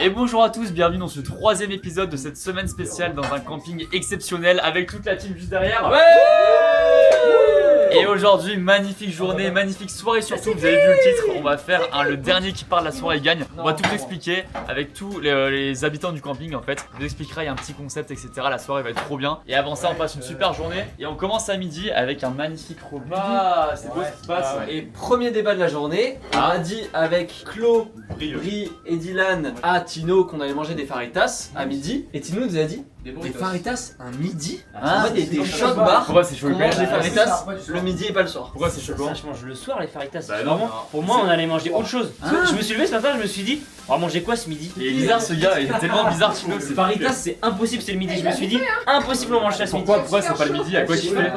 Et bonjour à tous, bienvenue dans ce troisième épisode de cette semaine spéciale dans un camping exceptionnel avec toute la team juste derrière. Ouais. Et aujourd'hui, magnifique journée, magnifique soirée surtout, vous avez vu le titre, on va faire le dernier qui parle, la soirée gagne. On va tout vous expliquer avec tous les habitants du camping en fait. On vous expliquera, il y a un petit concept etc, la soirée va être trop bien. Et avant ça on passe une super journée et on commence à midi avec un magnifique repas. C'est beau ce qui se passe. Et premier débat de la journée, on a dit avec Claude, Brie et Dylan à Tino qu'on allait manger des faritas à midi. Et Tino nous a dit des faritas un midi. Des chocs bars. Pourquoi c'est chaud? On mange des faritas le midi et pas le soir. Pourquoi c'est chaud? Ça, je mange le soir les faritas. Bah non. Pour moi, on allait manger autre chose. Je me suis levé ce matin, je me suis dit, on va manger quoi ce midi? Il est bizarre ce gars, il est tellement bizarre Tino. C'est faritas, c'est impossible, c'est le midi. Je me suis dit, impossible on mange ça ce midi. Pourquoi c'est pas le midi? À quoi tu fais?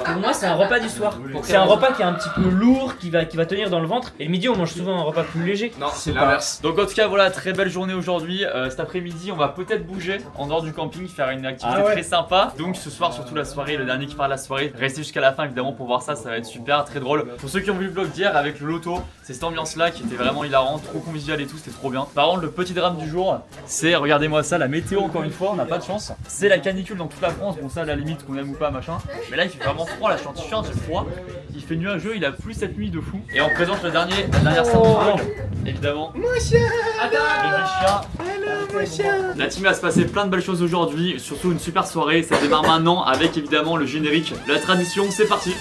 Pour moi, c'est un repas du soir. C'est un repas qui est un petit peu lourd, qui va tenir dans le ventre. Et le midi, on mange souvent un repas plus léger. Non, c'est l'inverse. Donc en tout cas voilà, très belle journée aujourd'hui. Cet après-midi on va peut-être bouger en dehors du camping, faire une activité très sympa. Donc ce soir surtout la soirée, le dernier qui parle la soirée. Restez jusqu'à la fin évidemment pour voir ça, ça va être super, très drôle. Pour ceux qui ont vu le vlog d'hier avec le loto, c'est cette ambiance là qui était vraiment hilarante, trop convivial et tout, c'était trop bien. Par contre le petit drame du jour, c'est, regardez-moi ça, la météo encore une fois, on n'a pas de chance. C'est la canicule dans toute la France, bon ça à la limite qu'on aime ou pas machin. Mais là il fait vraiment froid, là je suis en t-shirt, j'ai froid. Il fait nuageux, il a plu cette nuit de fou. Et on présente la dernière scène du vlog, évidemment. Mon chien. La team va se passer plein de belles choses aujourd'hui, surtout une super soirée, ça démarre maintenant avec évidemment le générique. La tradition, c'est parti.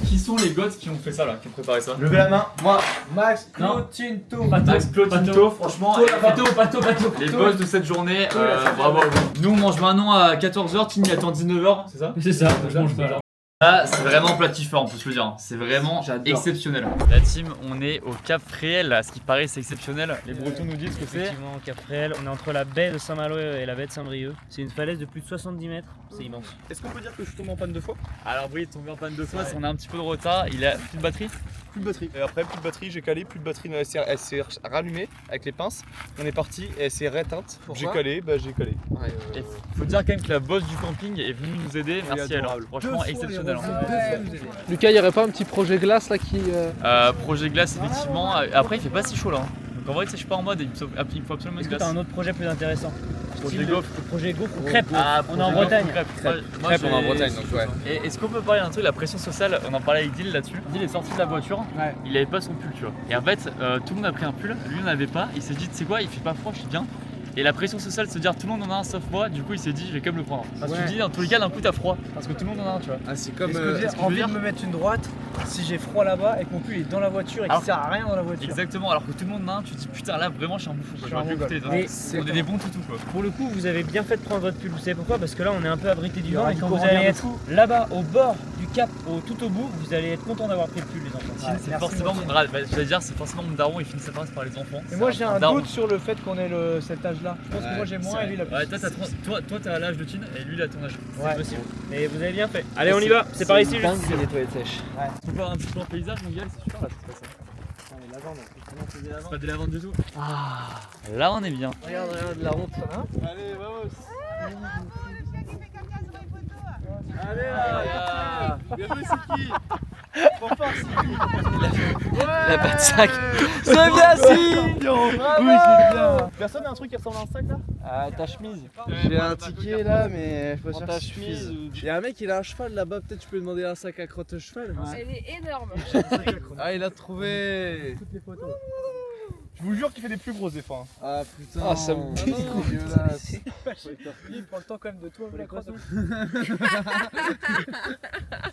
Qui sont les goths qui ont fait ça là, qui ont préparé ça? Levez la main. Moi, Max, Non. Claude, Tinto. Max, Claude, Tinto, franchement, Pato. les boss de cette journée, bravo à vous. Nous on mange maintenant à 14h, Tini attend 19h, c'est ça? C'est ça, je mange pas. Là c'est vraiment plat kiffant, on peut se le dire, c'est vraiment exceptionnel. La team, on est au Cap Fréhel, à ce qui paraît c'est exceptionnel. Les Bretons nous disent que c'est... Effectivement, Cap Fréhel, on est entre la baie de Saint-Malo et la baie de Saint-Brieuc. C'est une falaise de plus de 70 mètres, c'est immense. Est-ce qu'on peut dire que je suis tombé en panne 2 fois? Alors Brie est tombé en panne de fois, on a un petit peu de retard, il a plus de batterie. Plus de batterie. Et après, plus de batterie, j'ai calé, plus de batterie, elle s'est rallumée avec les pinces. On est parti et elle s'est réteinte. J'ai calé, j'ai calé. Et faut dire quand même que la boss du camping est venue nous aider, merci à elle. Franchement exceptionnel. Lucas, il n'y aurait pas un petit projet glace là qui. Projet glace effectivement, après il fait pas si chaud là. Donc en vrai je suis pas en mode, il me faut absolument une Est-ce que glace. t'as un autre projet plus intéressant? Projet gaufre. Le projet gaufre ou crêpes. Ah, on est en Bretagne. Moi, on est en Bretagne donc ouais. Et est-ce qu'on peut parler d'un truc, la pression sociale? On en parlait avec Dil là-dessus. Dil est sorti de la voiture, il avait pas son pull tu vois. Et en fait tout le monde a pris un pull, lui on avait pas, il s'est dit tu sais quoi, il fait pas froid, je suis bien. Et la pression sociale de se dire tout le monde en a un sauf moi, du coup il s'est dit je vais quand même le prendre. Parce que tu dis dans tous les cas d'un coup t'as froid, parce que tout le monde en a un tu vois. Ah, c'est comme Envie de me mettre une droite si j'ai froid là-bas et que mon pull est dans la voiture et qu'il sert à rien dans la voiture. Exactement, alors que tout le monde en a un, tu te dis putain là vraiment je suis un bouffon quoi. J'aurais pu écouter, Mais on est des bons toutous quoi. pour le coup, vous avez bien fait de prendre votre pull. Vous savez pourquoi? Parce que là, on est un peu abrité du vent aura et du quand vous courant allez d'air de être là-bas au bord du cap, tout au bout, vous allez être content d'avoir pris le pull, les enfants. C'est forcément mon daron, j'allais dire c'est forcément mon daron, il finit sa phrase par les enfants. Et moi j'ai un daron. doute sur le fait qu'on ait cet âge-là. Je pense que moi j'ai moins et lui il a plus. Ouais, toi t'as l'âge de Tine et lui il a ton âge. C'est possible. Mais vous avez bien fait. Allez, on y va. C'est par ici. Dingue, il y a des toilettes sèches. On peut voir un petit plan paysage mondial, c'est super là, c'est pas ça. C'est pas des lavandes du tout. Ah, là on est bien. Regarde, la honte. Allez, vamos. Allez là. Bien joué, c'est qui? Trop fort, c'est qui? La pas de sac. C'est bien si. Oui, c'est bien. Personne n'a un truc qui ressemble à un sac là? Ah, ta chemise. J'ai un ticket là, mais je suis pas sûr que ça suffise. Il y a un mec, il a un cheval là-bas, peut-être tu peux lui demander un sac à crotte cheval. Elle est énorme. Ah, il a trouvé. Toutes les photos. Je vous jure qu'il fait des plus gros efforts. Ah putain. Ah, ça me dégoûte. Il prend le temps quand même de tout la crotte.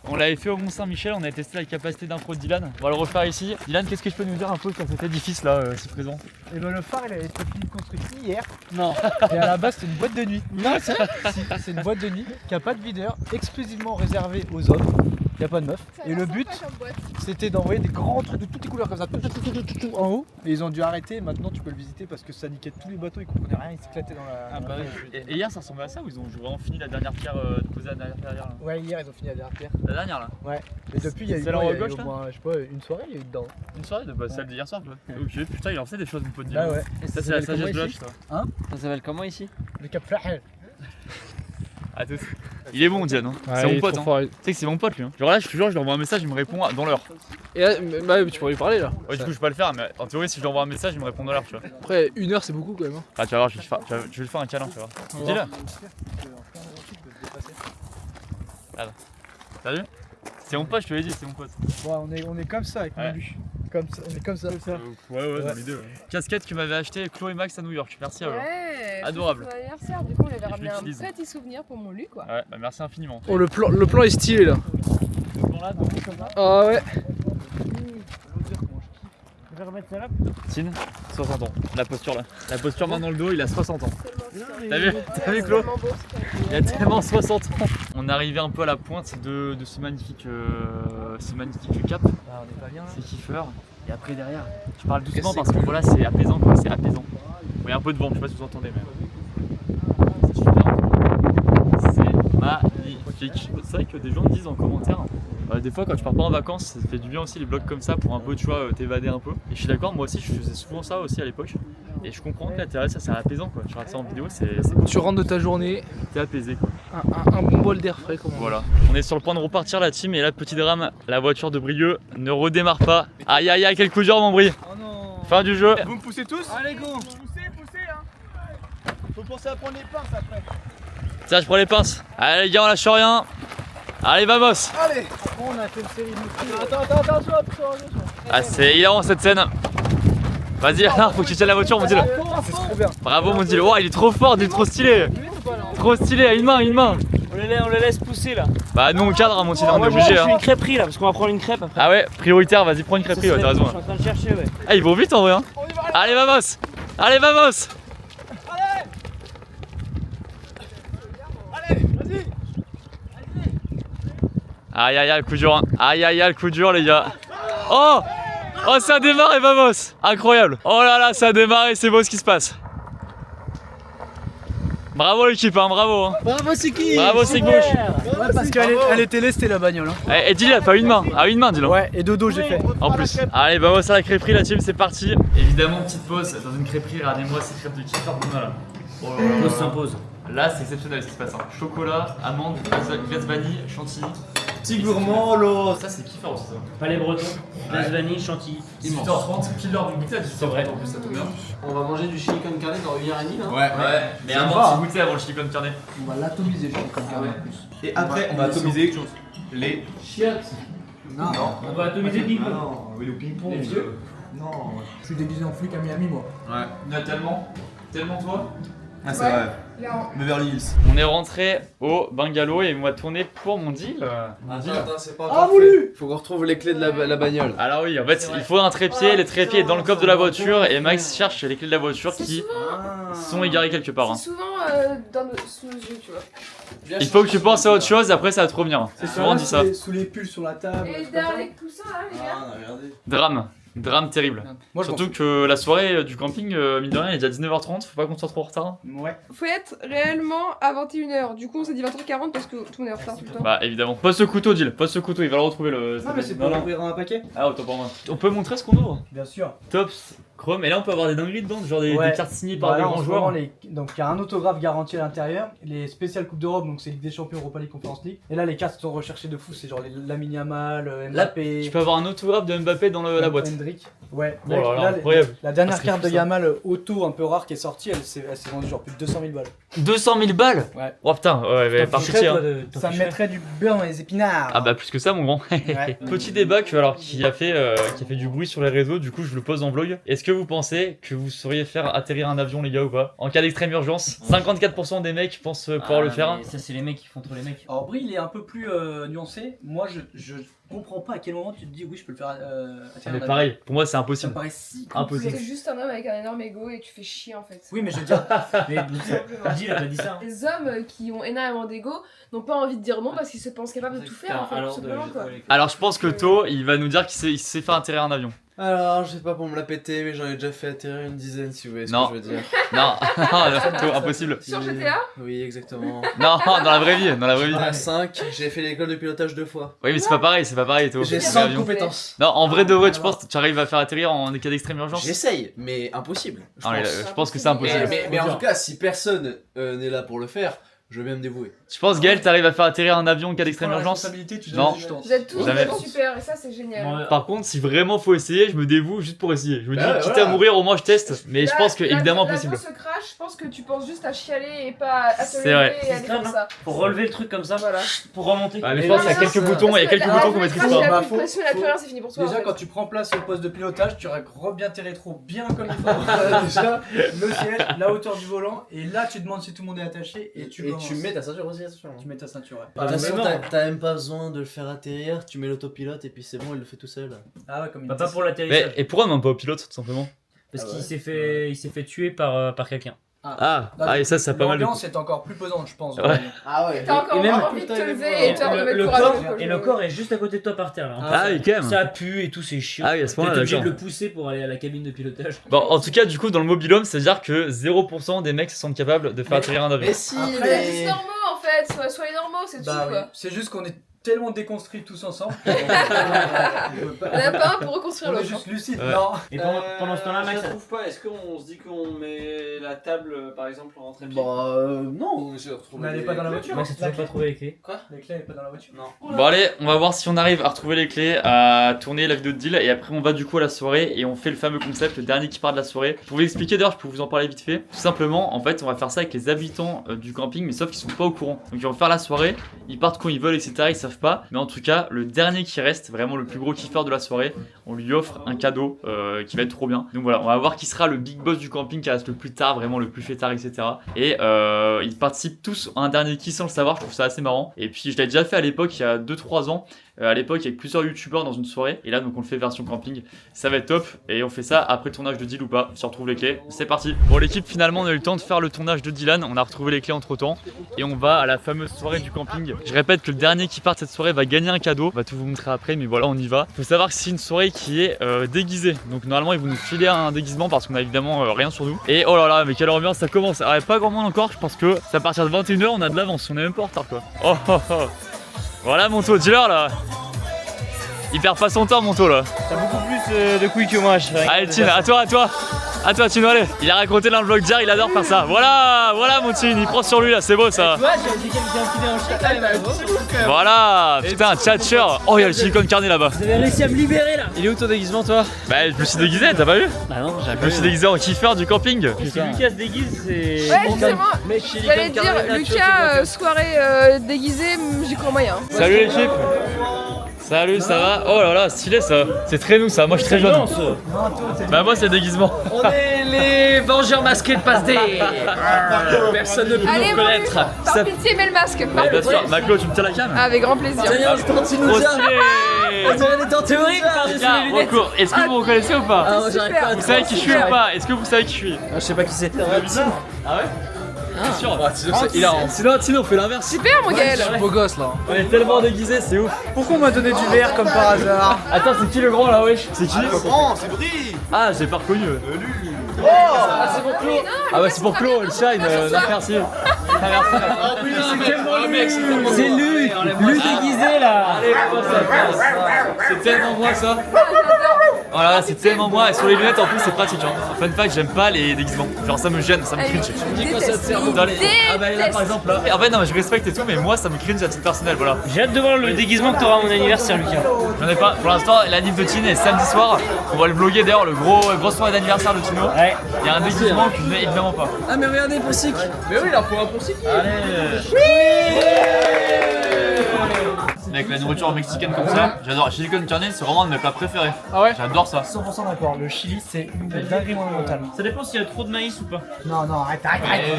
On l'avait fait au Mont-Saint-Michel, on avait testé la capacité d'impro de Dylan. On va le refaire ici. Dylan, qu'est-ce que je peux nous dire un peu sur cet édifice là, si présent? Et ben le phare il a été fini de construire hier. Non. Et à la base c'est une boîte de nuit. Non c'est une boîte de nuit qui a pas de videur, exclusivement réservée aux hommes. y a pas de meuf. Et le but, c'était d'envoyer des grands trucs de toutes les couleurs comme ça, tout en haut. Et ils ont dû arrêter, maintenant tu peux le visiter parce que ça niquait tous les bateaux, ils comprenaient rien, ils s'éclataient dans la... Ah bah oui. Et hier ça ressemblait à ça ou ils ont vraiment fini la dernière pierre de poser la dernière pierre là? Ouais, hier ils ont fini la dernière pierre. La dernière là? Ouais. Et depuis il y a eu, Celle en haut à gauche, au moins, je sais pas, une soirée il y a eu dedans. Une soirée de celle d'hier soir quoi. Ok, putain il en fait des choses mon pote. Bah ouais. Ça c'est la sagesse de l'âge ça. Ça s'appelle comment ici? Le Cap Flahel. À tous. Il est bon Diane, hein. C'est mon pote. Hein. Tu sais que c'est mon pote lui. Hein. Genre là je te jure je lui envoie un message, il me répond dans l'heure. Et là, bah, tu pourrais lui parler là. Ouais du coup je peux pas le faire mais en théorie si je lui envoie un message il me répond dans l'heure tu vois. Après, 1 heure c'est beaucoup quand même. Hein. Ah tu vas voir je vais lui faire un câlin tu vois. Dis-le. T'as vu? C'est mon pote je te l'ai dit c'est mon pote. Ouais on est comme ça avec Molu. Comme ça, on est comme ça. Ouais dans l'idée ouais. Casquette que m'avait acheté Chloé et Max à New York, merci à eux. Ouais, Adorable. C'était son anniversaire, du coup on lui avait Je ramené un l'utilise. petit souvenir pour mon Lu quoi. Ouais bah merci infiniment. Oh, le plan est stylé là. Ce plan là comme ça. Ah ouais. Je vais remettre ça là. Tine, 60 ans. La posture là. La posture main dans le dos, il a 60 ans. T'as vu Claude? Il a tellement 60 ans. On est arrivé un peu à la pointe de ce magnifique cap. Ah, on est pas bien là. C'est kiffeur. Et après derrière, je parle doucement parce que voilà c'est apaisant quoi, c'est apaisant. Bon, il y a un peu de vent, je sais pas si vous entendez mais c'est super. C'est magnifique. C'est vrai que des gens me disent en commentaire, des fois quand tu pars pas en vacances, ça te fait du bien aussi les vlogs comme ça pour un peu tu vois t'évader un peu. Et je suis d'accord, moi aussi je faisais souvent ça aussi à l'époque. Et je comprends que l'intérêt ça c'est apaisant quoi. Tu regardes ça en vidéo, c'est Tu rentres de ta journée, t'es apaisé quoi. un bon bol d'air frais comme on dit. Voilà, on est sur le point de repartir la team et là petit drame, la voiture de Brieux ne redémarre pas. Aïe aïe aïe, quel coup dur mon Brie. Oh non. Fin du jeu. Vous me poussez tous? Allez go. Poussez hein. Faut penser à prendre les pinces après. Tiens je prends les pinces. Allez les gars on lâche rien. Allez vamos. Allez. Après on a fait une série de Attends, Ah c'est hilarant cette scène. Vas-y là, faut que tu tiennes la voiture mon deal. c'est trop bien. Bravo mon deal. Wow, il est trop fort, il est trop stylé. Trop stylé, à une main. On les laisse pousser là. Bah nous on cadre mon deal, on est Moi je obligé. suis Hein. une crêperie là parce qu'on va prendre une crêpe après. Ah ouais, prioritaire, vas-y prends une crêperie, ouais, t'as raison. Je suis en train de chercher ouais. Ah ils vont vite en vrai hein. Allez vamos. Allez vamos. Aïe aïe aïe, le coup dur hein. Aïe aïe aïe, le coup dur les gars. Oh ça a démarré vamos. Incroyable. Oh là là, ça a démarré, c'est beau ce qui se passe. Bravo l'équipe hein, bravo hein. Bravo c'est qui? Bravo c'est gauche. Ouais parce qu'elle était lestée la bagnole hein. Et dis-le, t'as une main, à une main dis-le. Ouais et dodo j'ai fait. En plus. Allez, bah moi c'est la crêperie la team, c'est parti. Évidemment, petite pause dans une crêperie, regardez-moi ces crêpes de kiffer qu'on a là. Oh là là. Pause s'impose. Là c'est exceptionnel ce qui se passe. Hein. Chocolat, amande, glace vanille, chantilly. Petit gourmand l'eau. Ça c'est kiffant aussi ça. Pas les bretons. Glace vanille, chantilly. 18h30, pile l'heure du goûter à 18h30 en plus, ça tombe bien. On va manger du chili con carne dans 1h30 là. Ouais, mais un petit goûter avant le chili con carne. On va l'atomiser comme ça en plus. Et après on va atomiser les Chiottes. Non. On va atomiser le ping-pong. Non, oui, le ping-pong. Les vieux. Non. Je suis déguisé en flic à Miami moi. Ouais. Il y a tellement toi. Ah c'est vrai. Beverly Hills. On est rentré au bungalow et on va tourner pour mon deal. Attends, c'est pas Ah encore fait. Faut qu'on retrouve les clés de la bagnole. Alors oui, en fait, il faut un trépied, les trépieds dans le coffre de la voiture et Max cherche les clés de la voiture qui sont égarées quelque part. Hein. C'est souvent sous nos yeux, tu vois. Il faut que tu penses à autre chose, après ça va te revenir. C'est souvent dit ça. Sous les pulls sur la table. Et derrière les coussins là, les gars. Drame terrible. Moi, je Surtout que la soirée du camping, mine de rien, il est déjà 19h30, faut pas qu'on soit trop en retard. Ouais. Faut être réellement à 21h. Du coup, on s'est dit 20h40 parce que tout le monde est en retard tout le temps. Bah évidemment. Pose ce couteau, Deal, pose ce couteau, il va le retrouver le. Non mais c'est pour ouvrir un paquet. Ah, autant pour moi. On peut montrer ce qu'on ouvre? Bien sûr. Tops, Chrome, et là on peut avoir des dingueries dedans, genre des cartes signées par Bah des là, en grands ce joueurs. moment, donc il y a un autographe garanti à l'intérieur, les spéciales Coupe d'Europe, donc c'est Ligue des Champions, Europa League, Conference League. Et là les cartes sont recherchées de fou, c'est genre les Lamine Yamal, Mbappé. Tu peux avoir un autographe de Mbappé dans la boîte. Hendrick. Ouais. Oh là là, Là, incroyable. la dernière Ah, c'est carte fou, de ça. Yamal auto un peu rare qui est sortie, elle s'est vendue genre plus de 200 000 balles. 200 000 balles? Ouais. Oh putain, ouais, par pitié. Hein. Ça me mettrait du beurre dans les épinards. Ah bah plus que ça mon grand. Ouais. Petit débat qui a fait du bruit sur les réseaux, du coup je le pose en vlog. Est-ce que vous pensez que vous sauriez faire atterrir un avion les gars ou pas? En cas d'extrême urgence, 54% des mecs pensent pouvoir le faire. Ça c'est les mecs qui font trop les mecs. Alors Brie il est un peu plus nuancé. Moi comprends pas à quel moment tu te dis oui, je peux le faire Ah, mais pareil, pour moi c'est Ça me impossible. paraît si Impossible. T'es juste un homme avec un énorme ego et tu fais chier en fait. Oui, mais je veux dire, mais Simplement. Dis, il a pas dit ça. Les hommes qui ont énormément d'ego n'ont pas envie de dire non parce qu'ils se pensent capables de tout faire en fait, tout simplement quoi. Alors je pense que To, il va nous dire qu'il sait faire atterrir un avion. Alors, je sais pas pour me la péter, mais j'en ai déjà fait atterrir une dizaine si vous voyez ce Non. que je veux dire. Non, To, impossible. Sur GTA Oui, exactement. Non, dans la vraie vie, dans la vraie vie. À 5, j'ai fait l'école de pilotage 2 fois. Oui, mais c'est pas pareil, To. J'ai C'est 100 l'avion. compétences. Non, en vrai de vrai, tu penses que tu arrives à faire atterrir en cas d'extrême urgence? J'essaye, mais impossible. Ah, mais je pense que c'est impossible. Mais en tout cas, si personne n'est là pour le faire, je veux bien me dévouer. Tu penses, Gaël, t'arrives à faire atterrir un avion en cas d'extrême urgence? Non. Vous êtes tous Jamais. super et ça c'est génial. Par contre, si vraiment faut essayer, je me dévoue juste pour essayer. Je me dis, Bah, quitte voilà. à mourir, au moins je teste. Mais je pense que évidemment L'avion impossible. se crash, je pense que tu penses juste à chialer et pas à te C'est lever vrai. et aller comme ça. Pour relever le truc comme ça, Voilà. pour remonter. Ah, mais je pense qu'il y a quelques boutons, il y a quelques boutons qu'on maîtrise Si pas. la Bah, plus de pression, il a plus rien, c'est fini pour toi. déjà en fait. quand tu prends place au poste de pilotage, tu règles bien tes rétros bien comme il faut. Déjà, le siège, la hauteur du volant, et là tu demandes si tout le monde est attaché et tu commences. mets ta ceinture aussi, attention. Tu mets ta ceinture. Ouais. De toute façon, vraiment. t'as même pas besoin de le faire atterrir, tu mets l'autopilote et puis c'est bon, il le fait tout seul. Ah ouais, comme une Bah, pas pour Mais, l'atterrissage. et pourquoi on demande pas au pilote, tout simplement? Parce Ah qu'il ouais. s'est fait tuer par quelqu'un. Ah, et ça a pas mal de. L'ambiance est encore plus pesante, je pense. Ouais. Ah ouais. T'as encore Et même- envie de te lever et de faire de mettre Le courage. corps, et le corps est juste à côté de toi par terre là. Ah oui, quand même. Ça pue et tout, c'est chiant. Ah oui, à ce T'es point-là, obligé de d'accord. le pousser pour aller à la cabine de pilotage. Bon, en tout cas, du coup, dans le mobilhome, c'est-à-dire que 0% des mecs se sentent capables de faire atterrir un avion. Mais si, Après, Soyez mais... normaux en fait, soyez normaux, c'est tout Bah oui. quoi. C'est juste qu'on est tellement déconstruits tous ensemble. Il y en a pas un pour reconstruire On est l'autre. juste lucide. Ouais. Non. Et pendant ce temps-là, Max, Je trouve pas. Est-ce qu'on se dit qu'on met la table par exemple en entrée-pied? Bah non, j'ai retrouvé. On n'allait pas dans la voiture. Max, t'as toujours pas trouvé les clés. Les clés, elle est pas dans la voiture. Non. Bon allez, on va voir si on arrive à retrouver les clés, à tourner la vidéo de deal et après on va du coup à la soirée et on fait le fameux concept, le dernier qui part de la soirée. Pour vous expliquer d'ailleurs, je peux vous en parler vite fait. Tout simplement, en fait, on va faire ça avec les habitants du camping, mais sauf qu'ils sont pas au courant. Donc ils vont faire la soirée, ils partent quand ils veulent, etc. Ils savent pas. Mais en tout cas, le dernier qui reste, vraiment le plus gros kiffeur de la soirée, on lui offre un cadeau qui va être trop bien. Donc voilà, on va voir qui sera le big boss du camping qui reste le plus tard, vraiment le plus fêtard, etc. Et ils participent tous à un dernier qui sans le savoir, je trouve ça assez marrant. Et puis je l'ai déjà fait à l'époque, il y a 2-3 ans. À l'époque avec plusieurs youtubeurs dans une soirée et là donc on le fait version camping, ça va être top et on fait ça après le tournage de deal ou pas, si on retrouve les clés, c'est parti. Bon l'équipe, finalement on a eu le temps de faire le tournage de Dylan, on a retrouvé les clés entre temps et on va à la fameuse soirée du camping. Je répète que le dernier qui part de cette soirée va gagner un cadeau, on va tout vous montrer après mais voilà on y va. Faut savoir que c'est une soirée qui est déguisée, donc normalement ils vont nous filer un déguisement parce qu'on a évidemment rien sur nous. Et oh là là mais quelle ambiance, ça commence, alors, pas grand monde encore, je pense que c'est à partir de 21h on a de l'avance, on est même pas en retard quoi. Oh oh oh. Voilà mon taux dealer là. Il perd pas son temps mon taux là. T'as beaucoup plus de couilles que moi, je fais. Allez Tine, à toi Tino, allez. Il a raconté dans le vlog d'hier, il adore faire ça. Voilà mon Tine, il prend sur lui là, c'est beau ça. Tu vois, j'ai un petit déhanché. Voilà, putain, tchatcher. Oh, il y a le silicone carné là-bas. Vous avez réussi à me libérer là. Il est où ton déguisement toi? Bah, je me suis déguisé, t'as pas vu? Bah non, Je me suis déguisé en kiffeur du camping. Si Lucas se déguise, c'est. Ouais, justement, j'allais dire, Lucas, soirée déguisée, j'y crois moyen. Salut l'équipe. Salut, ça va? Oh là là, stylé ça. C'est très nous ça, moi je suis très jeune. Bah, moi c'est le déguisement. On est les vengeurs masqués de Passe D. Personne ne peut Allez, nous mon reconnaître. Par pitié, mets le masque. Ouais, bien sûr, Maclo, tu me tiens la cam? Avec grand plaisir. Trop stylé. C'est horrible par-dessus Tiens, les lunettes. recours. Est-ce que vous reconnaissez ou pas? Ah, moi j'arrive pas à Vous savez qui je suis ou pas? Est-ce que vous savez qui je suis? Je sais pas qui c'est. Ah ouais? C'est sûr. Il a sinon on fait l'inverse. Super, mon Gaël. Beau gosse là. On est tellement déguisés, c'est ouf. Pourquoi on m'a donné du verre comme par hasard? Attends, c'est qui le grand là, wesh? C'est qui? c'est Brie. Ah, j'ai pas reconnu. Ah, c'est pour Claude. Ah ouais, c'est pour Claude, le shine. Non, merci. C'est lui, lui déguisé là. Allez, comment ça passe? C'est tellement moi ça. Voilà, c'est tellement moi. Et sur les lunettes, en plus, c'est pratique. Hein. Fun fact, j'aime pas les déguisements. Genre, ça me gêne, ça me cringe. Dans les- Ah bah là, par exemple, là. En fait, non, mais je respecte et tout, mais moi, ça me cringe à titre personnel. Voilà. J'ai hâte de voir le déguisement que t'auras à mon anniversaire, Lucas. J'en ai pas. Pour l'instant, l'anniv de Tine est samedi soir. On va le vloguer d'ailleurs, le gros soirée d'anniversaire de Tino. Ouais. Il y a un déguisement que je n'ai évidemment pas. Ah mais regardez pour Sick. Mais oui, il en faut un pour Siki. Allez. avec la nourriture mexicaine comme ça. J'adore. Chili con carne, c'est vraiment un de mes plats préférés. Ah ouais? J'adore ça. 100% d'accord, le chili c'est une des dingueries monumentales. Ça dépend s'il y a trop de maïs ou pas. Non, arrête.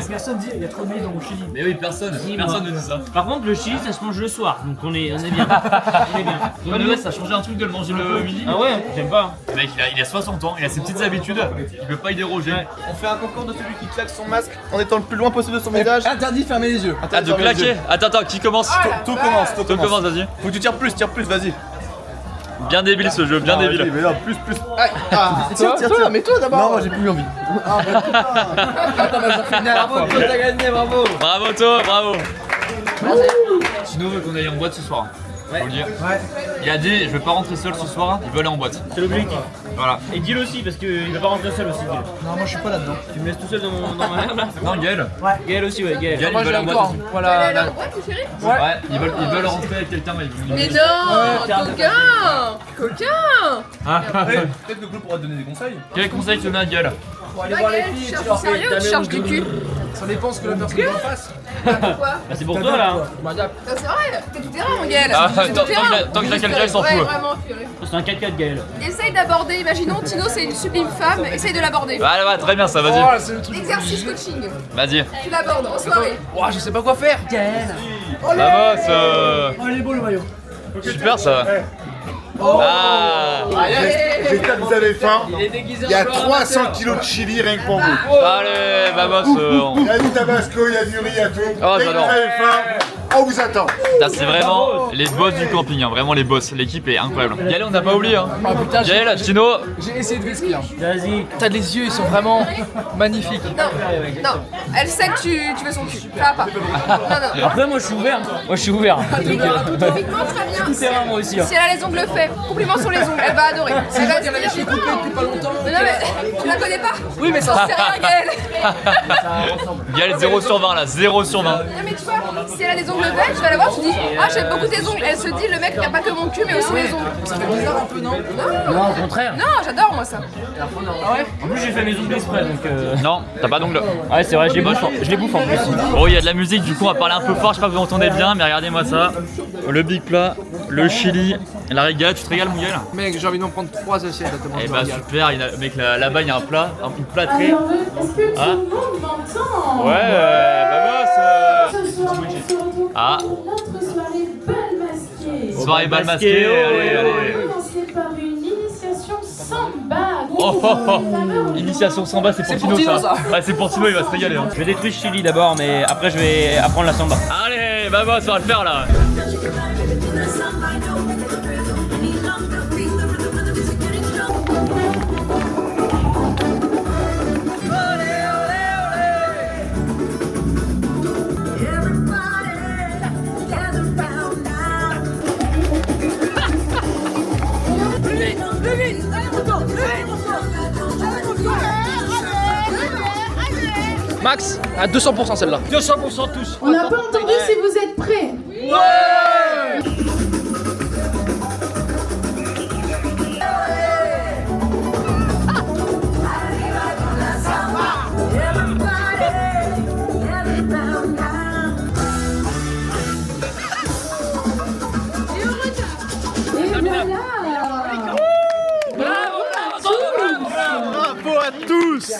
Personne dit il y a trop de maïs dans mon chili. Mais oui, personne ne dit ça. Par contre, le chili ça se mange le soir, donc on est bien. On est bien. Toi, Noël, ça a changé un truc de le manger le midi. Ah ouais, j'aime pas. Le mec, il a 60 ans, il a ses petites habitudes, il peut pas y déroger. On fait un concours de celui qui claque son masque en étant le plus loin possible de son visage. Interdit de fermer les yeux. Ah, de claquer. Attends, qui commence? Tout commence, Toi commence, vas-y. Faut que tu tires plus, vas-y. Bien débile ce jeu, bien débile. Mais non, plus. Tire, mais toi d'abord. Non, moi j'ai plus envie. Attends, bah, ça fait une dernière fois. Bravo, t'as gagné, bravo. Bravo toi, bravo. Tino veut qu'on aille en boîte ce soir. Faut le dire. Il a dit, je vais pas rentrer seul ce soir, il veut aller en boîte. C'est l'objectif. Voilà. Et Gil aussi, parce qu'il va pas rentrer seul aussi. Gil. Non, moi je suis pas là-dedans. Tu me laisses tout seul dans ma merde là? Non, Gaël. Gaël aussi, ouais, Gaël. Gaël, Moi il veut j'ai aller en encore. boîte. Voilà. Ouais, tu chérie? Ouais, ils veulent rentrer avec quelqu'un, mais ils Mais veulent. non, coquin. Peut-être que Claude pourra te donner des conseils. Quel conseil tu donnes à Gaël? Pour aller voir les filles, tu Cherche leur fais sérieux ou tu cherches du cul? Ça dépend ce que la personne en face. Pourquoi? Bah, c'est pour toi là. Ça, c'est vrai, t'es tout terrain mon Gaël. Ah, T'es tout terrain. tant qu'il a quelqu'un, il s'en Ouais, fout. vraiment, purée. C'est un 4x4 Gaël. Essaye d'aborder, imaginons Tino c'est une sublime femme, essaye de l'aborder. Allez, ouais, très bien ça, vas-y. Oh, c'est le truc. Exercice coaching, Vas-y. tu l'abordes en soirée. Oh, je sais pas quoi faire. Bravo, Oh, il est beau le maillot. super ça. Ah. J'espère que vous avez faim. Il est déguisé Il y a en joueur 300 amateur. kilos de chili rien que pour vous. Allez, vamos. Il y a du tabasco, il y a du riz, il y a tout. Oh, Dès que j'adore. vous avez faim, on vous attend. C'est vraiment les boss du camping, hein, vraiment les boss. L'équipe est incroyable. Gaël, on n'a pas oublié. Hein. Oh putain, Gaël, Tino. j'ai essayé de vesquir. Vas-y. T'as les yeux, ils sont vraiment magnifiques. Non, elle sait que tu veux son cul, ça va pas. Non. Après, moi je suis ouvert. Techniquement, très bien. Tout terrain, moi aussi. Si elle a les ongles faits, compliment sur les ongles, elle va adorer. Elle va se dire, J'ai coupé depuis pas longtemps. mais non mais tu la connais pas? Oui, mais J'en ça. sais rien Gaël. Gaël 0 sur 20 là, 0 sur 20. Non mais tu vois, si elle a les ongles verts, tu vas la voir, tu dis ah j'aime beaucoup tes ongles. Elle se dit le mec il a pas que mon cul mais aussi mes ongles. Ça fait bizarre un peu, non? Non, au contraire. Non, j'adore moi ça. En plus, j'ai fait mes ongles exprès donc. Non, t'as pas d'ongles. Ouais, c'est vrai, je les bouffe en plus. Oh, il y a de la musique, du coup on va parler un peu fort, je sais pas si vous entendez bien, mais regardez-moi ça. Le big plat, le chili, la régate, tu te régales mon Gaël? Mec, j'ai envie d'en prendre 3 assiettes à te manger. Eh bah super, mec là-bas il y a un plat, une plâtrée. Alors, est-ce que tout Ah. le monde m'entend? Ouais, bah Ce soir, on se retrouve Ah. pour notre soirée bal masquée. Soirée bal masquée, allez. Commencer par une initiation samba. Oh. Initiation samba, c'est pour Tino ça. Ouais, c'est pour Tino, il va se régaler. Hein. Je vais détruire chili d'abord, mais après je vais apprendre la samba. Allez, bah ça va le faire là. Max, à 200% celle-là. 200% tous. On n'a pas entendu si vous êtes prêts. Et voilà. Bravo à tous.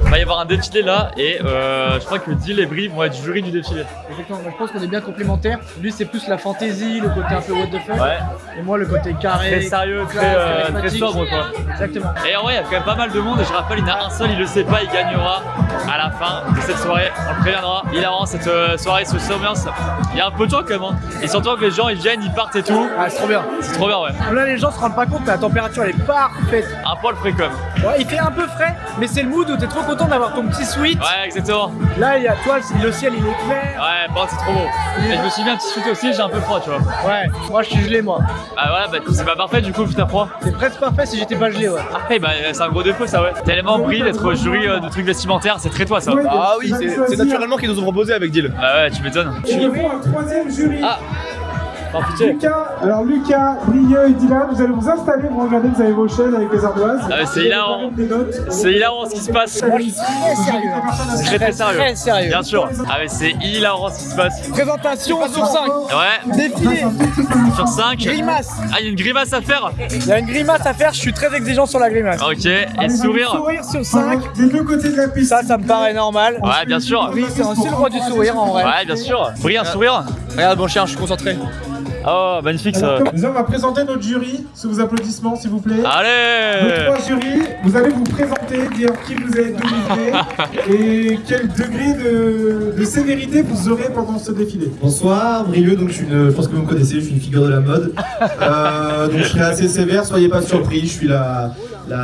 Il va y avoir un défilé là et je crois que Dil et Brie vont être jury du défilé. Effectivement, moi, je pense qu'on est bien complémentaires. Lui, c'est plus la fantaisie, le côté un peu what the fuck. Ouais. Et moi, le côté carré. Très sérieux, très charismatique. sobre quoi. Exactement. Et en vrai, il y a quand même pas mal de monde. Et je rappelle, il y en a un seul, il le sait pas, il gagnera à la fin de cette soirée. On le préviendra. Il a vraiment cette soirée, cette ambiance. Il y a un peu de gens quand même. Hein. Et surtout que les gens ils viennent, ils partent et tout. Ah, c'est trop bien. C'est trop bien, ouais. Là, les gens se rendent pas compte, mais la température elle est parfaite. Un poil frais comme. Ouais, il fait un peu frais, mais c'est le mood où t'es trop content d'avoir ton petit sweat. Ouais, exactement. Là, il y a toi, le ciel il est clair. Ouais, bon, c'est trop beau. Et je me suis mis un petit sweat aussi, j'ai un peu froid, tu vois. Ouais, moi je suis gelé, moi. Ah voilà, bah c'est pas parfait du coup, vu t'as froid. C'est presque parfait si j'étais pas gelé, ouais. Ah, bah c'est un gros défaut ça, ouais. Tellement pris d'être jury de trucs vestimentaires, c'est très toi ça. Ah oui, c'est naturellement qu'ils nous ont proposé avec Dil. Bah ouais, tu m'étonnes. Et un troisième jury. Ah. Lucas, Brieux et Dylan, vous allez vous installer, vous regardez, vous avez vos chaînes avec les ardoises. C'est hilarant. C'est hilarant ce qui se passe. Très très sérieux. Très sérieux. Bien sûr. Ah mais c'est hilarant ce qui se passe. Présentation sur 5. Ouais. Défilé. Sur 5. Grimace. Ah, il y a une grimace à faire. Il y a une grimace à faire, je suis très exigeant sur la grimace. Ok. Et sourire. Sourire sur 5. Des deux côtés de la piste. Ça me paraît normal. Ouais, bien sûr. Oui, c'est aussi le roi du sourire en vrai. Ouais, bien sûr. Brie, un sourire. Regarde mon chien, je suis concentré. Oh, magnifique ça. Nous on va présenter notre jury sous vos applaudissements s'il vous plaît. Nos Allez. 3 jurys, vous allez vous présenter, dire qui vous êtes, d'où vous venez et quel degré de sévérité vous aurez pendant ce défilé. Bonsoir, Brieux, donc je pense que vous me connaissez, je suis une figure de la mode. Donc je serai assez sévère, soyez pas surpris, je suis la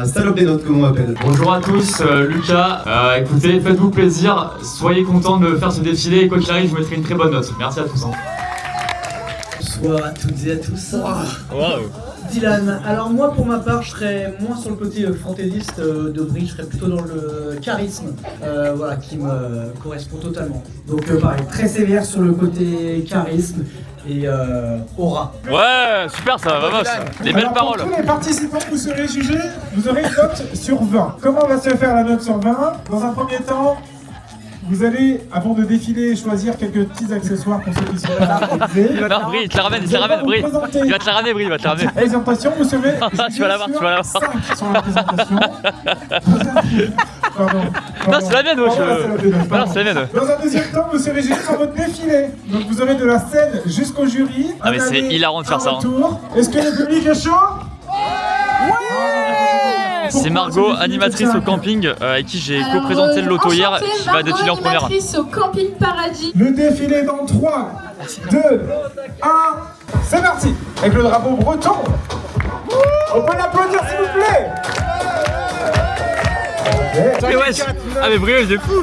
salope des notes comme on m'appelle. Bonjour à tous, Lucas. Écoutez, faites-vous plaisir, soyez contents de faire ce défilé et quoi qu'il arrive, je vous mettrai une très bonne note. Merci à tous. Bonsoir à toutes et à tous. Wow. Dylan, alors moi pour ma part je serais moins sur le côté fantaisiste de Brie, je serais plutôt dans le charisme, voilà, qui me correspond totalement. Donc pareil, très sévère sur le côté charisme et aura. Ouais, super ça, vamos. Des belles paroles. Pour tous les participants, vous serez jugés, vous aurez une note sur 20. Comment va se faire la note sur 20? Dans un premier temps, vous allez, avant de défiler, choisir quelques petits accessoires pour ceux qui sont là. Non, Brie, il te la ramène, Brie. Il va te la ramener, Brie, il va te la ramener. Présentation, vous serez tu vas l'avoir, tu vas l'avoir. 5 sur la présentation. Pardon. Non, c'est la mienne, wesh. Non, c'est la mienne. Dans un deuxième temps, vous serez jugé sur votre défilé. Donc vous aurez de la scène jusqu'au jury. Ah mais c'est hilarant de faire ça. Est-ce que le public est chaud? C'est Margot, animatrice au camping, avec qui j'ai co-présenté le loto hier, qui va défiler en première. Animatrice au camping Paradis. Le défilé dans 3, 2, 1, c'est parti. Avec le drapeau breton. On peut l'applaudir s'il vous plaît. Mais wesh. Ah mais Brieux il est fou.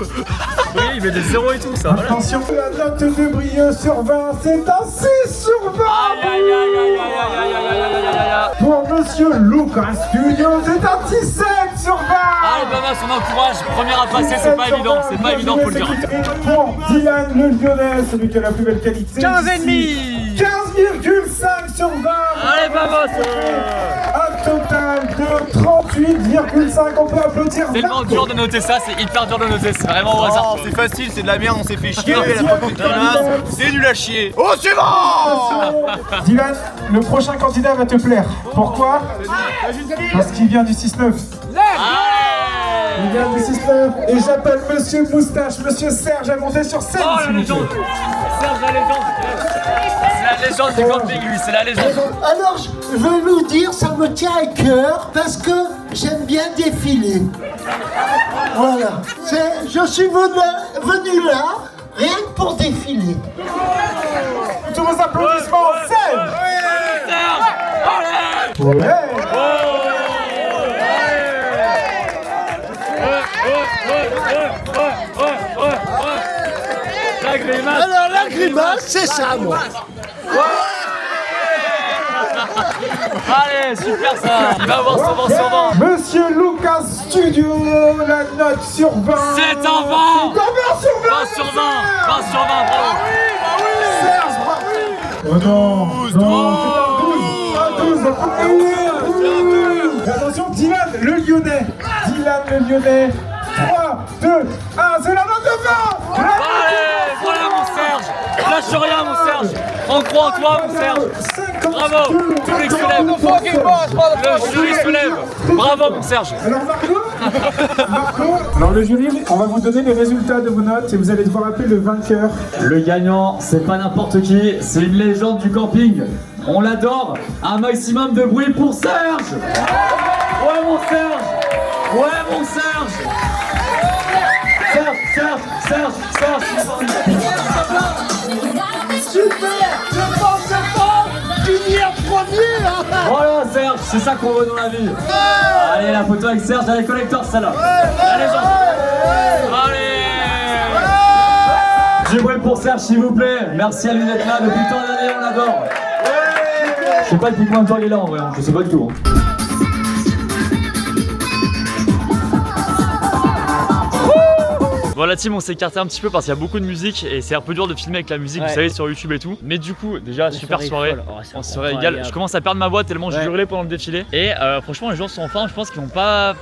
Brieux il met des 0 et tout ça. Attention, la note de Brieux sur 20, c'est un 6 sur 20. Pour Monsieur Lucas Studio, c'est un 17 sur 20. Allez Baba, on encourage. Première à passer, c'est pas évident, faut le dire. Pour Dylan le Lyonnais, celui qui a la plus belle qualité. 15,5. 15,5 sur 20. Allez Baba, un total de 38,5. On peut applaudir. C'est tellement dur de noter ça, c'est hyper dur de noter, c'est vraiment au hasard. C'est facile, c'est de la merde, on s'est fait chier, la pas de grimace, c'est nul à chier. Au suivant. Dylan, le prochain candidat va te plaire. Pourquoi? Parce qu'il vient du 6-9. Il vient du 6-9 et j'appelle Monsieur Moustache, Monsieur Serge à monter sur scène. Oh la légende. Serge la légende. C'est la légende du camping lui, c'est la légende. Alors je veux vous dire, ça me tient à cœur parce que j'aime bien défiler. Voilà, je suis venu là rien que pour défiler. Tous vos applaudissements, Serge. Alors la grimace, c'est ça moi. Allez, super ça. Il va avoir son vent sur vent. Monsieur Lucas Studio, la note sur 20. C'est un 20. 20 sur 20. 20 sur 20. 20 sur 20, bravo. Serge, bravo. Oh non. Non, c'est un 12. Attention, Dylan le Lyonnais. Dylan le Lyonnais. 3, 2, 1, c'est la note de 20. Allez, voilà mon Serge. Lâche rien mon Serge. On croit en toi mon Serge. Bravo. Le public se lève. Le jury se lève. Bravo mon Serge. Alors Marco, alors le jury, on va vous donner les résultats de vos notes et vous allez devoir appeler le vainqueur. Le gagnant, c'est pas n'importe qui, c'est une légende du camping. On l'adore. Un maximum de bruit pour Serge. Ouais mon Serge. Ouais mon Serge. Serge. Super, je pensais pas finir premier hein. Voilà Serge, c'est ça qu'on veut dans la vie. Allez, la photo avec Serge, elle est collector celle-là. La légende. Allez. Du bruit pour Serge s'il vous plaît. Merci à lui d'être là depuis tant d'années, on l'adore. Je sais pas depuis combien de temps il est là en vrai, je sais pas du tout. Voilà. Dans la team on s'est écarté un petit peu parce qu'il y a beaucoup de musique et c'est un peu dur de filmer avec la musique, vous savez, sur YouTube et tout. Mais du coup, déjà super soirée, on se régale. Je commence à perdre ma voix tellement je hurlais pendant le défilé. Et franchement les gens sont en forme, je pense qu'ils vont pas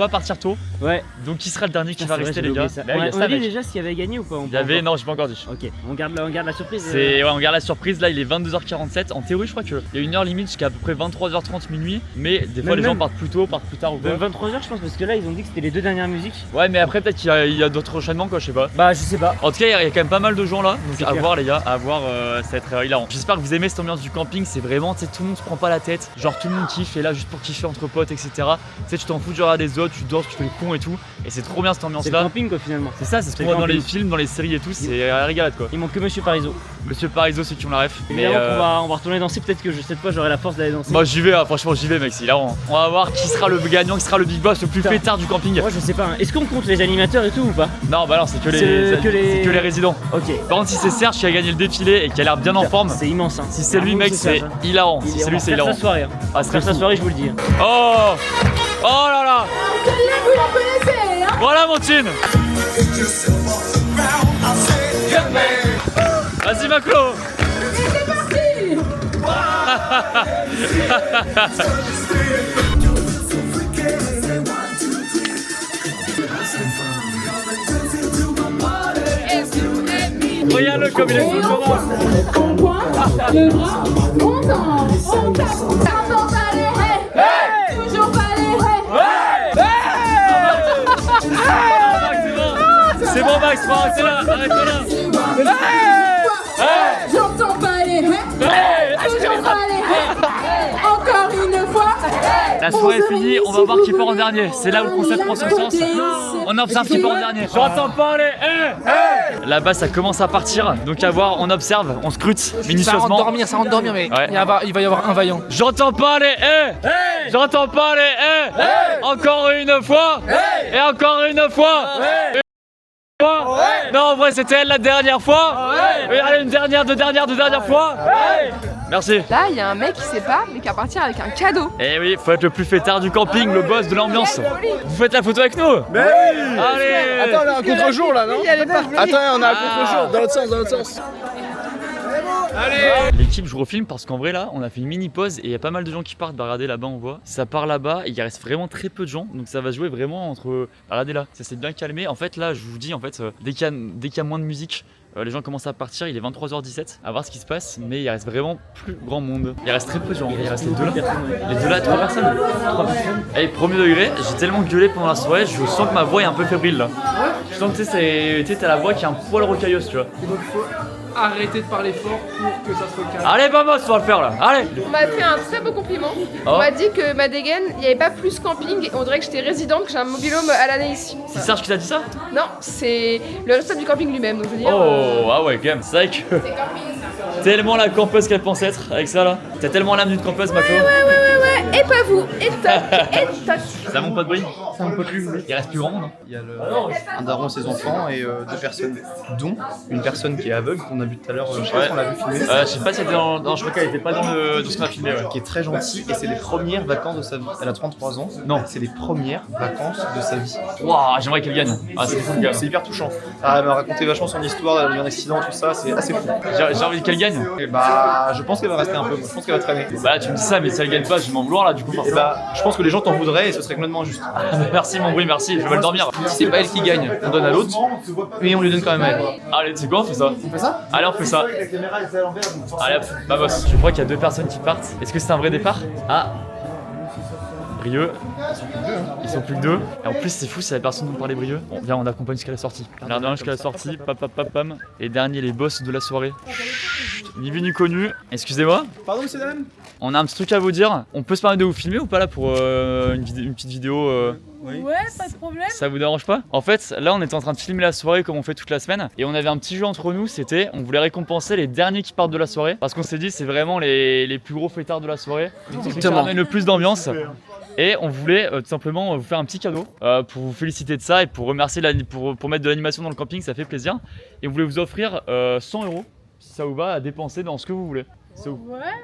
partir tôt. Ouais. Donc qui sera le dernier qui va rester les gars? On a dit déjà s'il y avait gagné ou pas? Il y avait, non j'ai pas encore dit. Ok, on garde la surprise. Ouais, on garde la surprise, là il est 22h47. En théorie je crois qu'il y a une heure limite jusqu'à à peu près 23h30 minuit. Mais des fois les gens partent plus tôt, partent plus tard ou quoi. 23h je pense parce que là ils ont dit que c'était les 2 dernières musiques. Ouais mais après peut-être qu'il y a d'autres enchaînements quoi, je sais pas. Bah je sais pas. En tout cas il y a quand même pas mal de gens là. Donc à voir les gars, à voir, ça va être hilarant. J'espère que vous aimez cette ambiance du camping, c'est vraiment, tu sais, tout le monde se prend pas la tête. Genre tout le monde kiffe et là juste pour kiffer entre potes etc. Tu sais tu t'en fous du regard des autres, tu danses, tu fais le con et tout. Et c'est trop bien cette ambiance là. C'est le camping quoi finalement. C'est ça, c'est ce qu'on voit dans les films, dans les séries et tout, c'est la régalade quoi. Il manque que Monsieur Parizeau. Monsieur Parizeau ceux qui ont la ref. Mais on va retourner danser, peut-être que cette fois j'aurai la force d'aller danser. Moi j'y vais, franchement j'y vais mec, c'est hilarant. On va voir qui sera le gagnant, qui sera le big boss le plus fêtard du camping. Moi je sais pas, est-ce qu'on compte les animateurs et tout ou pas? Non bah non c'est que les résidents. Ok. Par contre si c'est Serge qui a gagné le défilé et qui a l'air bien en forme, c'est immense hein. Si c'est lui mec c'est hilarant. Si c'est lui c'est hilarant. Sa soirée. Ah, faire sa soirée je vous le dis. Oh là là. Vous la connaissez hein? Voilà mon chin. Vas-y Maclo. C'est parti. Regarde-le comme il est content. On pointe le bras, on danse, on tape, toujours pas les haies, toujours pas les haies. C'est bon Max, arrête là, arrête-toi là. J'entends pas les haies, toujours pas les haies. Encore une fois. La soirée est finie, on va voir qui part en dernier. C'est là où le concept prend son sens. On observe qui part en dernier. J'entends pas les Là-bas ça commence à partir, donc à voir, on observe, on scrute minutieusement. Ça rentre dormir, mais il va y avoir un vaillant. J'entends pas les J'entends pas les Encore une fois et encore une fois. Non en vrai c'était elle la dernière fois. Allez une dernière, deux dernières fois. Merci. Là, il y a un mec qui sait pas, mais qui va partir avec un cadeau. Eh oui, faut être le plus fêtard du camping, le boss de l'ambiance. Vous faites la photo avec nous? Mais oui. Allez. Attends, on a un contre-jour là, non? Attends, on a un contre-jour, dans l'autre sens, Allez. L'équipe je refilme parce qu'en vrai là on a fait une mini pause et il y a pas mal de gens qui partent. Bah regardez là-bas on voit, ça part là-bas et il reste vraiment très peu de gens. Donc ça va jouer vraiment entre, regardez là, ça s'est bien calmé. En fait là je vous dis en fait dès qu'il y a moins de musique, les gens commencent à partir, il est 23h17, à voir ce qui se passe, mais il reste vraiment plus grand monde. Il reste très peu de gens, il reste les deux là, 3 personnes. Et premier degré, j'ai tellement gueulé pendant la soirée, je sens que ma voix est un peu fébrile là. Je sens que tu sais, t'as la voix qui est un poil rocailleuse tu vois. Arrêtez de parler fort pour que ça se calme. Allez Vamos, on va le faire là, allez. On m'a fait un très beau compliment. On m'a dit que ma dégaine, il n'y avait pas plus camping, on dirait que j'étais résident, que j'ai un mobilhome à l'année ici. C'est Serge qui t'a dit ça? Non, c'est le responsable du camping lui-même, donc je veux dire... Oh, ah ouais, quand même, c'est vrai que... Tellement la campeuse qu'elle pense être avec ça là. T'as tellement l'âme d'une campeuse, Mako. Ouais, et pas vous, et toc. Ça monte pas de bruit? Ça monte pas de bruit. Il reste plus grand monde. Il y a un daron et ses enfants et 2 personnes, dont une personne qui est aveugle qu'on a vu tout à l'heure. Je sais pas si on l'a vu filmer. Je sais pas si elle était dans. Non, je crois qu'elle était pas dans ce qu'on a filmé. Qui est très gentille et c'est les premières vacances de sa vie. Elle a 33 ans. Non, c'est les premières vacances de sa vie. Waouh, j'aimerais qu'elle gagne. Ah, c'est fou, c'est hyper touchant. Elle m'a raconté vachement son histoire, elle a eu un accident, tout ça, c'est assez fou. J'ai envie qu'elle gagne. Et bah, je pense qu'elle va rester un peu. Je pense qu'elle va traîner. Bah, tu me dis ça, mais si elle gagne pas, je vais m'en vouloir là du coup. Et bah, je pense que les gens t'en voudraient et ce serait complètement injuste. Merci mon bruit, merci, je vais le dormir. Si c'est pas elle qui gagne, on donne à l'autre, mais on lui donne quand même à elle. Allez, tu sais quoi, on fait ça? On fait ça? Allez, on fait ça. Allez hop, Vamos. Je crois qu'il y a 2 personnes qui partent. Est-ce que c'est un vrai départ? Ah, Brieux. Ils sont plus que 2. Et en plus c'est fou, c'est la personne dont parlait Brieux. Bon, viens, on accompagne jusqu'à la sortie. Regardez jusqu'à la sortie, pam. Les derniers, les boss de la soirée. Ni vu ni connu. Excusez-moi. Pardon monsieur dame. On a un petit truc à vous dire. On peut se permettre de vous filmer ou pas là pour une petite vidéo Oui. Ouais, pas de problème. Ça vous dérange pas? En fait, là on était en train de filmer la soirée comme on fait toute la semaine et on avait un petit jeu entre nous, c'était on voulait récompenser les derniers qui partent de la soirée parce qu'on s'est dit c'est vraiment les plus gros fêtards de la soirée. Ceux qui ramènent le plus d'ambiance. Et on voulait tout simplement vous faire un petit cadeau pour vous féliciter de ça et pour remercier pour mettre de l'animation dans le camping, ça fait plaisir. Et on voulait vous offrir 100 €, si ça vous va, à dépenser dans ce que vous voulez. Ouais,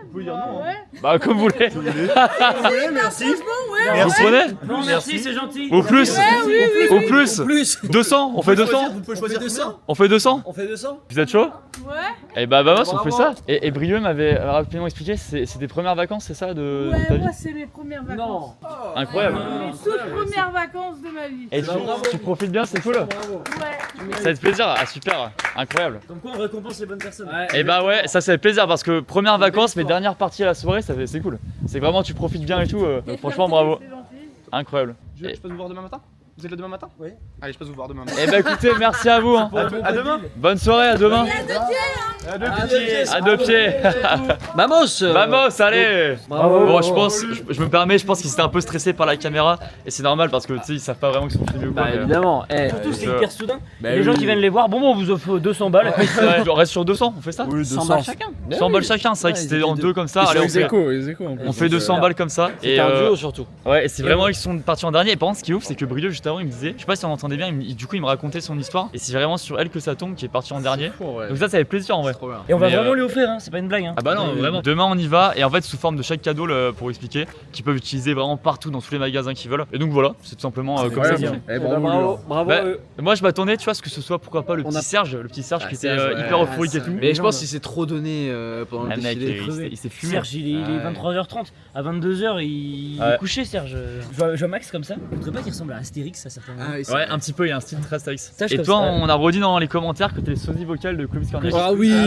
vous pouvez dire non, ouais. Bah comme vous voulez. Vous voulez, merci. Franchement, Vous prenez? Non, merci, c'est gentil. Au plus? Au plus? 200? On fait 200? Vous pouvez choisir 200. On fait 200? On fait 200. Vous êtes chaud? Ouais. Et bah Vamos, on fait ça. Et Brio m'avait rapidement expliqué, c'est tes premières vacances, c'est ça de ta Ouais, vie? moi c'est mes premières vacances. Incroyable. Mes toutes premières vacances de ma vie. Et tu profites bien, c'est cool? Ouais. Ça fait plaisir, ah super, incroyable. Comme quoi on récompense les bonnes personnes. Et bah ouais, ça fait plaisir parce que première vacances, mais dernière partie à la soirée, c'est cool. C'est vraiment, tu profites bien et tout, donc franchement bravo. Incroyable. Je peux vous voir demain matin? Vous êtes là demain matin? Oui. Allez, je passe vous voir demain matin. Et bah écoutez, merci à vous. Hein. À demain. Bonne soirée, à demain. À deux pieds. À deux pieds. Vamos. Vamos, allez. Bravo. Bon, je pense, je me permets, je pense qu'ils étaient un peu stressés par la caméra et c'est normal parce que tu sais, ils savent pas vraiment qu'ils sont filmés ou quoi. Bah évidemment. Surtout c'est hyper soudain. Bah Les gens qui viennent les voir, bon on vous offre 200 balles. On reste sur 200, on fait ça? Oui, 100 balles chacun. 100 balles chacun, c'est vrai que c'était en deux comme ça. Allez, on fait 200 balles comme ça. Et un duo surtout. Ouais, et c'est vraiment ils sont partis en dernier. Et par contre, ce qui est ouf, c'est que Brio juste avant il me disait, je sais pas si on entendait bien, du coup il me racontait son histoire et c'est vraiment sur elle que ça tombe qui est parti en dernier. Donc ça fait plaisir en vrai. Et on va Mais, vraiment lui offrir, hein, c'est pas une blague. Hein. Ah bah non, vraiment. Demain on y va et en fait sous forme de chaque cadeau pour expliquer, qu'ils peuvent utiliser vraiment partout dans tous les magasins qu'ils veulent. Et donc voilà, c'est tout simplement comme ça. Bravo. Bravo. Moi je m'attendais, tu vois, ce que ce soit pourquoi pas le petit Serge qui était hyper euphorique et tout. Mais je pense qu'il s'est trop donné pendant le Ah, mec, défilé. il s'est fumé. Serge il est 23h30, à 22h il est couché Serge. Je vois Max comme ça, je voudrais pas qu'il ressemble à Astérix à certains moments. Ouais, un petit peu, il y a un style très Astérix. Sache Et comme toi, ça. on a redit dans les commentaires que t'es le sosie vocal de Clovis Cornillac. Ah oui.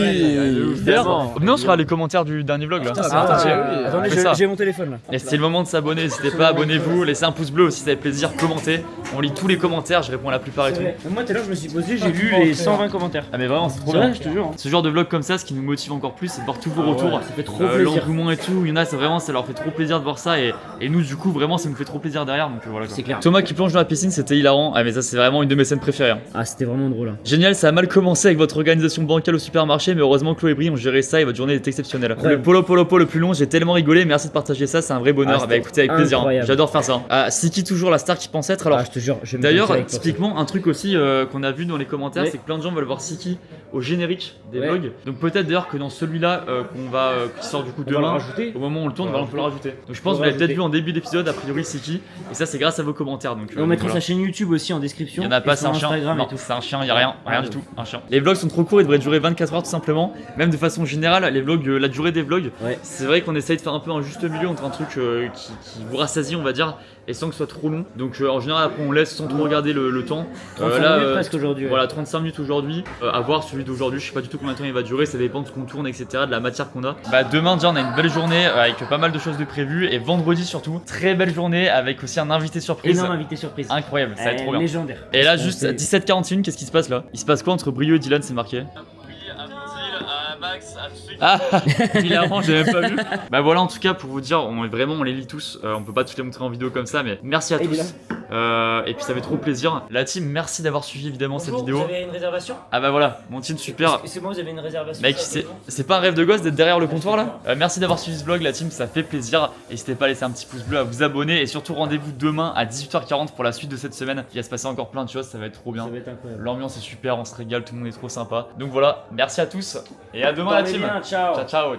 D'ailleurs, venez on sera les commentaires du dernier vlog là. Attendez, On fait ça. j'ai mon téléphone là. Et c'est le moment de s'abonner, n'hésitez pas, abonnez-vous, laissez un pouce bleu aussi, ça fait plaisir, commentez. On lit tous les commentaires, je réponds à la plupart et tout. Même moi tout à l'heure je me suis posé, j'ai lu les 120 commentaires. Ah mais vraiment, c'est trop C'est bien. vrai, je te jure. Hein. Ce genre de vlog comme ça, ce qui nous motive encore plus, c'est de voir tous vos retours. Ça fait trop plaisir. L'engouement et tout, il y en a, ça vraiment, ça leur fait trop plaisir de voir ça et nous du coup vraiment ça nous fait trop plaisir derrière donc voilà. C'est clair. Thomas qui plonge dans la piscine, c'était hilarant. Ah mais ça c'est vraiment une de mes scènes préférées. Hein. Ah c'était vraiment drôle. Hein. Génial, ça a mal commencé avec votre organisation bancale au supermarché, mais heureusement Chloé et Brie ont géré ça et votre journée est exceptionnelle. Le polo le plus long, j'ai tellement rigolé, merci de partager ça, c'est un vrai bonheur. Bah écoutez, avec plaisir, hein. J'adore faire ça. Ah, Siki toujours la star qui pense être. Alors, je te jure, je vais me d'ailleurs, connecter avec typiquement, un truc aussi qu'on a vu dans les commentaires, c'est que plein de gens veulent voir Siki au générique des vlogs. Donc peut-être d'ailleurs que dans celui-là qui sort du coup demain, au moment où on le tourne, on peut le rajouter. Donc je pense que vous l'avez peut-être vu en début d'épisode, a priori Siki, et ça c'est grâce à vos commentaires. Donc on mettra sa chaîne YouTube aussi en description. Il y en a pas, c'est un chien. Non, c'est un chien, il y a rien du tout, un chien. Les vlogs sont trop courts, ils devraient durer 24 heures tout simplement. Même de façon générale, les vlogs, la durée des vlogs, c'est vrai qu'on essaye de faire un peu un juste milieu entre un truc qui vous rassasie, on va dire, et sans que ce soit trop long. Donc en général après on laisse sans trop regarder le temps. 35 minutes presque aujourd'hui. Voilà, 35 minutes aujourd'hui. À voir celui d'aujourd'hui, je sais pas du tout combien de temps il va durer, ça dépend de ce qu'on tourne, etc., de la matière qu'on a. Bah demain déjà on a une belle journée avec pas mal de choses de prévues et vendredi surtout, très belle journée avec aussi un invité surprise. Énorme invité surprise. Incroyable, ça va être trop bien. Légendaire. Et là juste à 17h41, qu'est-ce qui se passe là? Il se passe quoi entre Brio et Dylan, c'est marqué? Ah, hilarant, j'ai même pas vu. Bah voilà, en tout cas pour vous dire, on les lit tous. On peut pas tous les montrer en vidéo comme ça, mais merci à tous. Et puis ça fait trop plaisir. La team, merci d'avoir suivi évidemment cette vidéo. Vous avez une réservation? Ah bah voilà, mon team super. C'est moi, vous avez une réservation? Mec, c'est pas un rêve de gosse d'être derrière le comptoir là. Merci d'avoir suivi ce vlog, la team, ça fait plaisir. N'hésitez pas à laisser un petit pouce bleu, à vous abonner et surtout rendez-vous demain à 18h40 pour la suite de cette semaine. Il va se passer encore plein de choses, ça va être trop bien. Ça va être incroyable. L'ambiance est super, on se régale, tout le monde est trop sympa. Donc voilà, merci à tous et à demain la team. Ciao. Ciao.